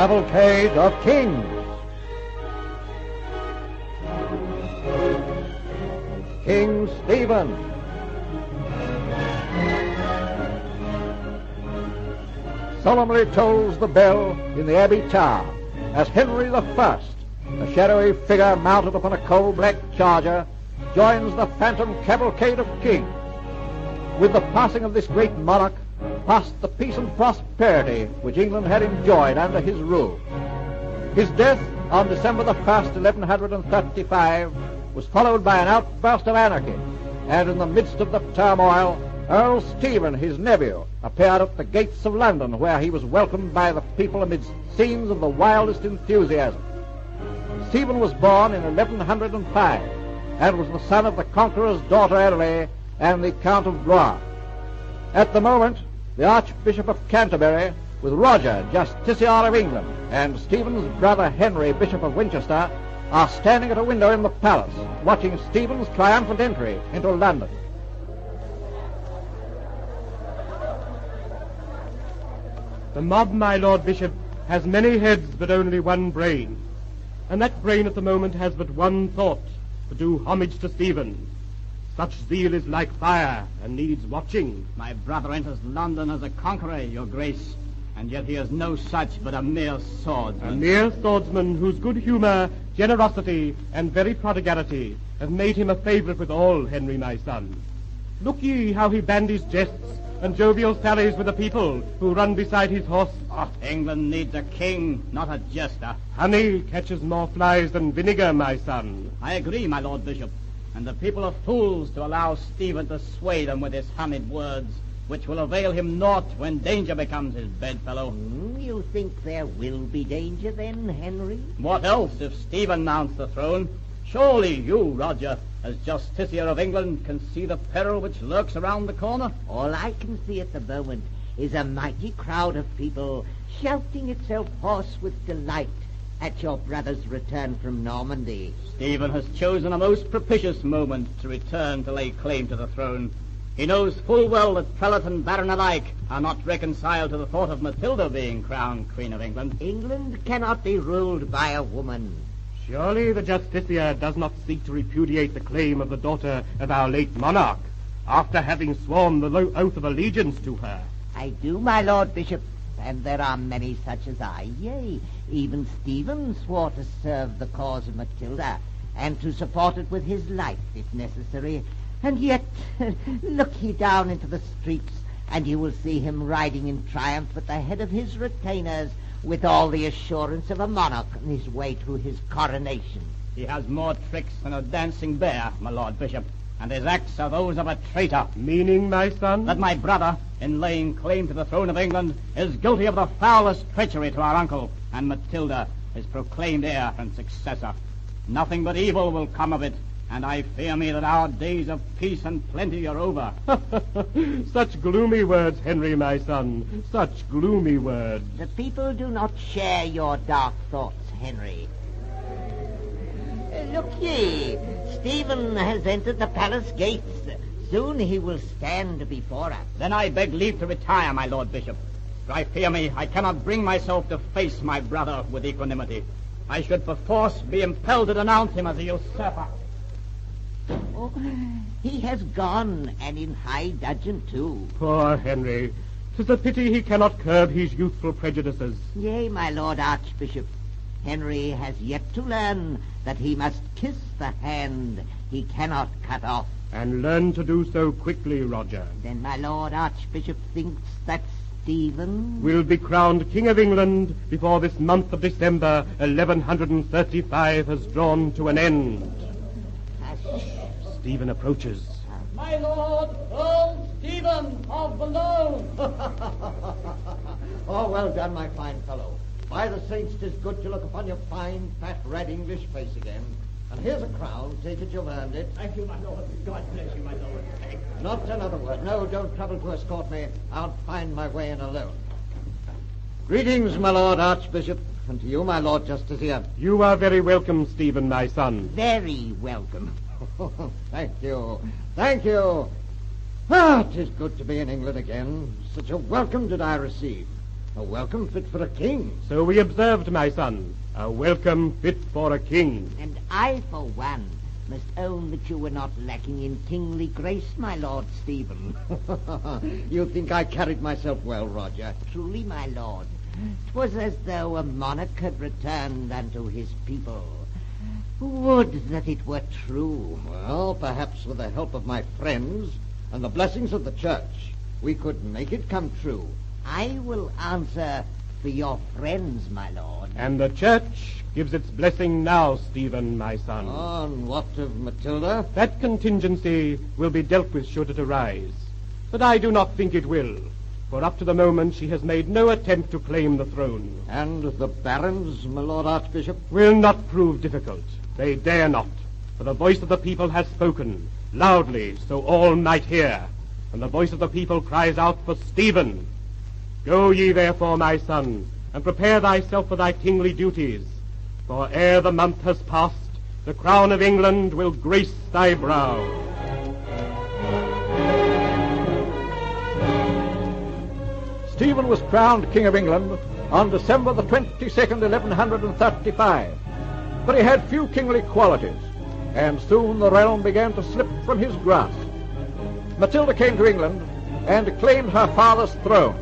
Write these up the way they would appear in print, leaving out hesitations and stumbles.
Cavalcade of Kings. King Stephen. Solemnly tolls the bell in the Abbey Tower as Henry I, a shadowy figure mounted upon a coal-black charger, joins the phantom Cavalcade of Kings. With the passing of this great monarch, passed the peace and prosperity which England had enjoyed under his rule. His death on December the 1st, 1135, was followed by an outburst of anarchy, and in the midst of the turmoil, Earl Stephen, his nephew, appeared at the gates of London, where he was welcomed by the people amidst scenes of the wildest enthusiasm. Stephen was born in 1105, and was the son of the Conqueror's daughter Adelaide and the Count of Blois. At the moment, the Archbishop of Canterbury, with Roger, Justiciar of England, and Stephen's brother Henry, Bishop of Winchester, are standing at a window in the palace, watching Stephen's triumphant entry into London. The mob, my Lord Bishop, has many heads but only one brain, and that brain at the moment has but one thought, to do homage to Stephen. Such zeal is like fire and needs watching. My brother enters London as a conqueror, your grace, and yet he is no such but a mere swordsman. A mere swordsman whose good humour, generosity, and very prodigality have made him a favourite with all, Henry, my son. Look ye how he bandies jests and jovial sallies with the people who run beside his horse. Oh, England needs a king, not a jester. Honey catches more flies than vinegar, my son. I agree, my Lord Bishop, and the people are fools to allow Stephen to sway them with his honeyed words, which will avail him naught when danger becomes his bedfellow. You think there will be danger then, Henry? What else if Stephen mounts the throne? Surely you, Roger, as Justiciar of England, can see the peril which lurks around the corner? All I can see at the moment is a mighty crowd of people shouting itself hoarse with delight at your brother's return from Normandy. Stephen has chosen a most propitious moment to return to lay claim to the throne. He knows full well that prelate and baron alike are not reconciled to the thought of Matilda being crowned Queen of England. England cannot be ruled by a woman. Surely the Justiciar does not seek to repudiate the claim of the daughter of our late monarch, after having sworn the oath of allegiance to her. I do, my Lord Bishop, and there are many such as I. Yea, even Stephen swore to serve the cause of Matilda, and to support it with his life, if necessary. And yet, look ye down into the streets, and you will see him riding in triumph at the head of his retainers, with all the assurance of a monarch on his way to his coronation. He has more tricks than a dancing bear, my Lord Bishop, and his acts are those of a traitor. Meaning, my son? That my brother, in laying claim to the throne of England, is guilty of the foulest treachery to our uncle, and Matilda, his proclaimed heir and successor. Nothing but evil will come of it, and I fear me that our days of peace and plenty are over. Such gloomy words, Henry, my son, such gloomy words. The people do not share your dark thoughts, Henry. Look ye, Stephen has entered the palace gates. Soon he will stand before us. Then I beg leave to retire, my Lord Bishop, for I fear me I cannot bring myself to face my brother with equanimity. I should perforce be impelled to denounce him as a usurper. Oh, he has gone, and in high dudgeon too. Poor Henry. 'Tis a pity he cannot curb his youthful prejudices. Yea, my Lord Archbishop, Henry has yet to learn that he must kiss the hand he cannot cut off. And learn to do so quickly, Roger. Then my Lord Archbishop thinks that Stephen will be crowned King of England before this month of December 1135 has drawn to an end. Stephen approaches. My Lord, Earl Stephen of Boulogne. Oh, well done, my fine fellow. By the saints, 'tis good to look upon your fine, fat, red English face again. And here's a crown. Take it, you've earned it. Thank you, my Lord. God bless you, my Lord. Not another word. No, don't trouble to escort me. I'll find my way in alone. Greetings, my Lord Archbishop, and to you, my Lord Justiciar. You are very welcome, Stephen, my son. very welcome. Thank you. Thank you. Ah, 'tis good to be in England again. Such a welcome did I receive. A welcome fit for a king. So we observed, my son. A welcome fit for a king. And I, for one, must own that you were not lacking in kingly grace, my Lord Stephen. You think I carried myself well, Roger? Truly, my lord, 'twas as though a monarch had returned unto his people. Would that it were true. Well, perhaps with the help of my friends and the blessings of the church, we could make it come true. I will answer for your friends, my lord. And the church gives its blessing now, Stephen, my son. On what of Matilda? That contingency will be dealt with should it arise. But I do not think it will, for up to the moment she has made no attempt to claim the throne. And the barons, my Lord Archbishop? Will not prove difficult. They dare not, for the voice of the people has spoken, loudly, so all might hear. And the voice of the people cries out for Stephen. Go ye therefore, my son, and prepare thyself for thy kingly duties. For ere the month has passed, the crown of England will grace thy brow. Stephen was crowned King of England on December the 22nd, 1135. But he had few kingly qualities, and soon the realm began to slip from his grasp. Matilda came to England and claimed her father's throne.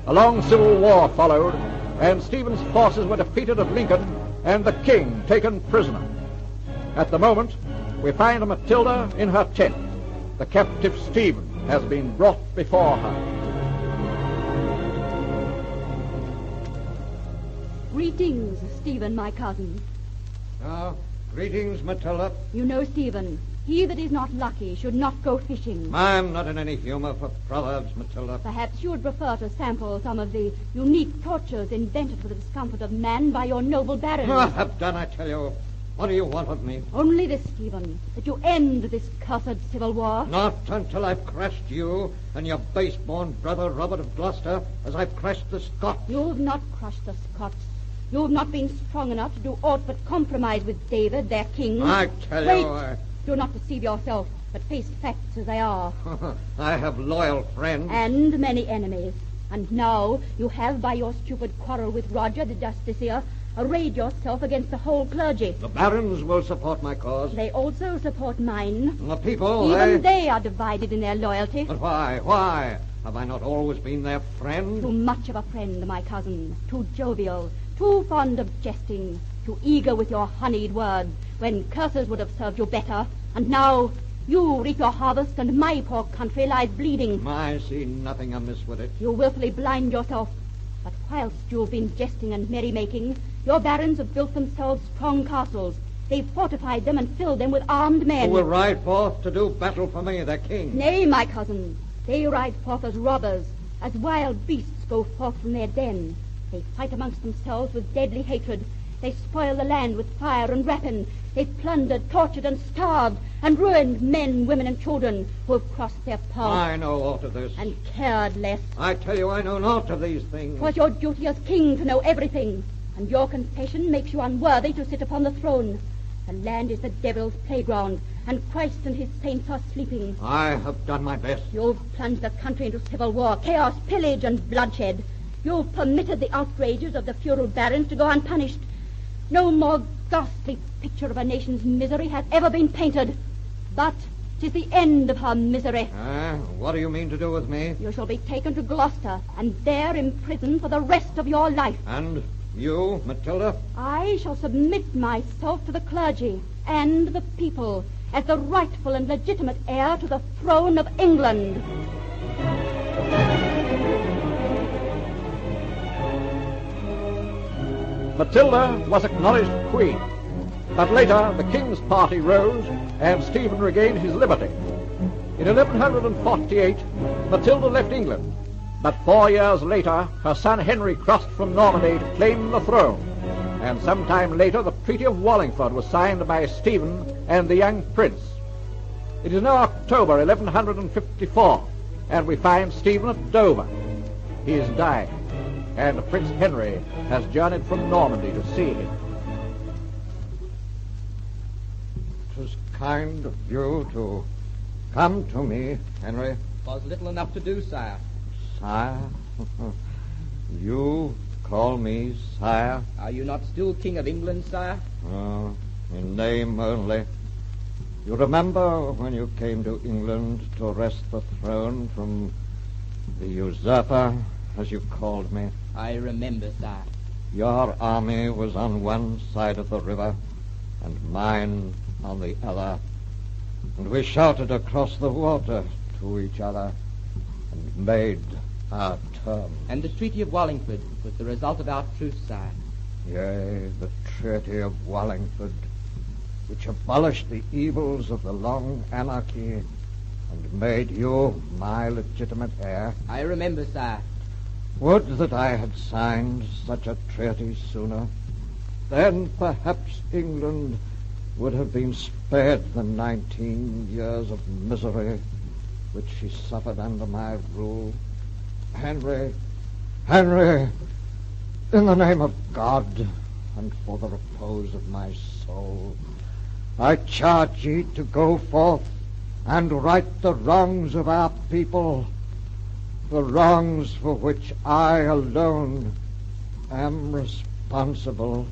A long civil war followed, and Stephen's forces were defeated at Lincoln and the king taken prisoner. At the moment, we find Matilda in her tent. The captive Stephen has been brought before her. Greetings, Stephen, my cousin. Greetings, Matilda. You know, Stephen, he that is not lucky should not go fishing. I'm not in any humor for proverbs, Matilda. Perhaps you would prefer to sample some of the unique tortures invented for the discomfort of man by your noble barons. Have done, I tell you. What do you want of me? Only this, Stephen, that you end this cursed civil war. Not until I've crushed you and your base-born brother Robert of Gloucester as I've crushed the Scots. You've not crushed the Scots. You've not been strong enough to do aught but compromise with David, their king. I tell Wait. you... Do not deceive yourself, but face facts as they are. I have loyal friends. And many enemies. And now you have, by your stupid quarrel with Roger the Justiciar, arrayed yourself against the whole clergy. The barons will support my cause. They also support mine. The people, Even they are divided in their loyalty. But why? Why? Have I not always been their friend? Too much of a friend, my cousin. Too jovial. Too fond of jesting. Too eager with your honeyed words, when curses would have served you better. And now you reap your harvest, and my poor country lies bleeding. I see nothing amiss with it. You willfully blind yourself. But whilst you've been jesting and merrymaking, your barons have built themselves strong castles. They've fortified them and filled them with armed men. Who will ride forth to do battle for me, their king? Nay, my cousin. They ride forth as robbers, as wild beasts go forth from their den. They fight amongst themselves with deadly hatred. They spoil the land with fire and rapine. They've plundered, tortured, and starved, and ruined men, women, and children who have crossed their path. I know aught of this. And cared less. I tell you, I know naught of these things. 'Twas your duty as king to know everything, and your confession makes you unworthy to sit upon the throne. The land is the devil's playground, and Christ and his saints are sleeping. I have done my best. You've plunged the country into civil war, chaos, pillage, and bloodshed. You've permitted the outrages of the feudal barons to go unpunished. No more ghastly picture of a nation's misery has ever been painted. But 'tis the end of her misery. What do you mean to do with me? You shall be taken to Gloucester, and there imprisoned for the rest of your life. And you, Matilda? I shall submit myself to the clergy and the people as the rightful and legitimate heir to the throne of England. Matilda was acknowledged queen, but later the king's party rose and Stephen regained his liberty. In 1148, Matilda left England, but 4 years later her son Henry crossed from Normandy to claim the throne, and sometime later the Treaty of Wallingford was signed by Stephen and the young prince. It is now October 1154, and we find Stephen at Dover. He is dying, and Prince Henry has journeyed from Normandy to see him. It was kind of you to come to me, Henry. Was little enough to do, sire. Sire, You call me sire? Are you not still King of England, sire? Oh, in name only. You remember when you came to England to wrest the throne from the usurper, as you called me? I remember, sire. Your army was on one side of the river, and mine on the other. And we shouted across the water to each other, and made our terms. And the Treaty of Wallingford was the result of our truce, sire. Yea, the Treaty of Wallingford, which abolished the evils of the long anarchy and made you my legitimate heir. I remember, sire. Would that I had signed such a treaty sooner. Then perhaps England would have been spared the 19 years of misery which she suffered under my rule. Henry, in the name of God and for the repose of my soul, I charge ye to go forth and right the wrongs of our people, the wrongs for which I alone am responsible.